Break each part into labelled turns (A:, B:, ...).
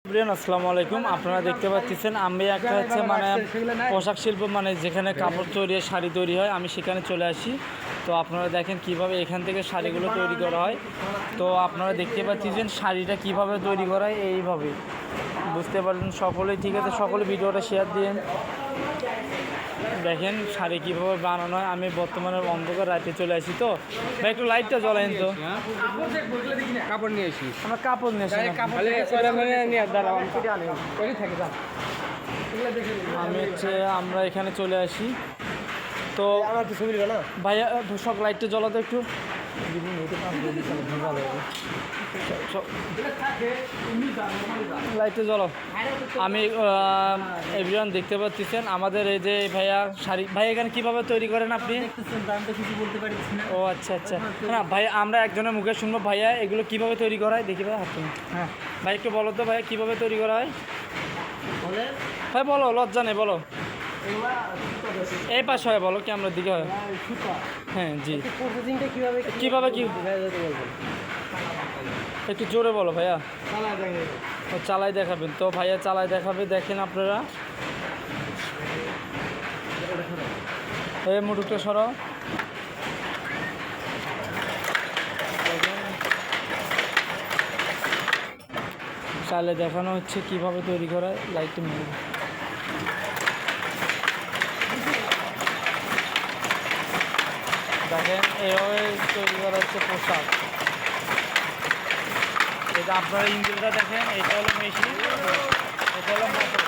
A: Brian আসসালামু আলাইকুম। আপনারা দেখতে পাচ্ছেন আমি একটা হচ্ছে মানে পোশাক শিল্প মানে যেখানে কাপড় তৈরি হয়, শাড়ি তৈরি হয়, আমি সেখানে চলে আসি। তো আপনারা দেখেন কিভাবে এখান থেকে শাড়িগুলো তৈরি করা হয়। তো আপনারা দেখতে পাচ্ছেন শাড়িটা কিভাবে তৈরি করা হয়, এইভাবে বুঝতে পারলেন সকলেই। ঠিক আছে, সকলে ভিডিওটা শেয়ার দিন। দেখেন শাড়ি কীভাবে বানানো হয়। আমি বর্তমানে অন্ধকার রাতে চলে আসি, তো ভাই একটু লাইটটা জ্বলেন তো।
B: কাপড় নিয়ে আসি,
A: আমরা কাপড় নিয়ে আসি। আমি হচ্ছে আমরা এখানে চলে আসি। তো ভাইয়া সব লাইটটা জ্বলাতো একটু। লাইটটা জ্বলো। আমি এভরিওয়ান দেখতে পাচ্ছেন আমাদের এই যে ভাইয়া শাড়ি। ভাই এখানে কীভাবে তৈরি করেন আপনি? ও আচ্ছা আচ্ছা, না ভাই আমরা একজনের মুখে শুনবো। ভাইয়া এগুলো কীভাবে তৈরি করা হয় দেখি ভাই হাত। হ্যাঁ ভাই একটু বলো তো ভাইয়া কীভাবে তৈরি করা হয়। ভাই বলো, লজ্জা নেই, বলো। এই পাশে হয়, বলো ক্যামেরার দিকে হয়। হ্যাঁ জি, কীভাবে কি একটু জোরে বলো ভাইয়া। ও চালাই দেখাবেন, তো ভাইয়া চালাই দেখাবে। দেখেন আপনারা এই মুটুকটা সরাও। চালে দেখানো হচ্ছে কিভাবে তৈরি করা হয়। লাইটটা মিলে দেখেন এইভাবে তৈরি করা হচ্ছে পোশাক। এটা আপনারা ইঞ্জিনটা দেখেন, এটা হলো মেশিন, এটা হলো মোটর।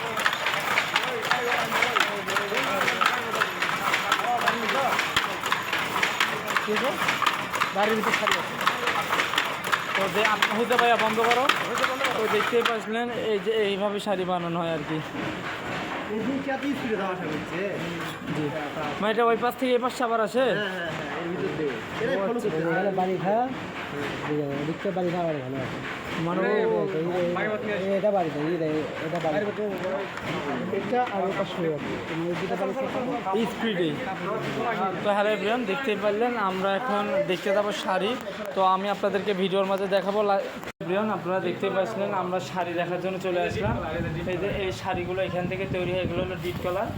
A: বাড়ির ভিতরে শাড়ি আছে, তো যে আপনি হতে ভাইয়া বন্ধ করো। তো দেখতেই পাচ্ছিলেন এই যে এইভাবে শাড়ি বানানো হয় আর কি। জি মানে এটা ওই পাশ থেকে এই পাশে আবার আসে। মানে এটা বাড়ি স্পিডে। তো হ্যালো এভরিওয়ান, দেখতেই পারলেন আমরা এখন দেখতে যাবো শাড়ি। তো আমি আপনাদেরকে ভিডিওর মাঝে দেখাবো। এভরিওয়ান আপনারা দেখতেই পাচ্ছিলেন আমরা শাড়ি দেখার জন্য চলে আসলাম। এই যে এই শাড়িগুলো এখান থেকে তৈরি হয়, এগুলো হলো ডিপ কালার।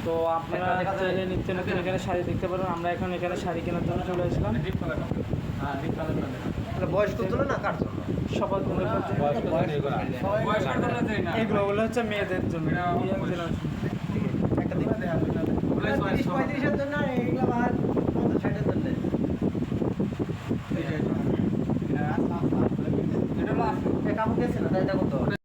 A: তো আপনারা চাইলে নিত্য নতুন এখানে শাড়ি দেখতে পারেন। আমরা এখন এখানে শাড়ি কেনার জন্য চলে আসলাম।
B: বয়স কত না কার জন্য?
A: সবার এগুলো হচ্ছে মেয়েদের জন্য।
B: কাপড় দিয়েছে না, তাই দেখো তো।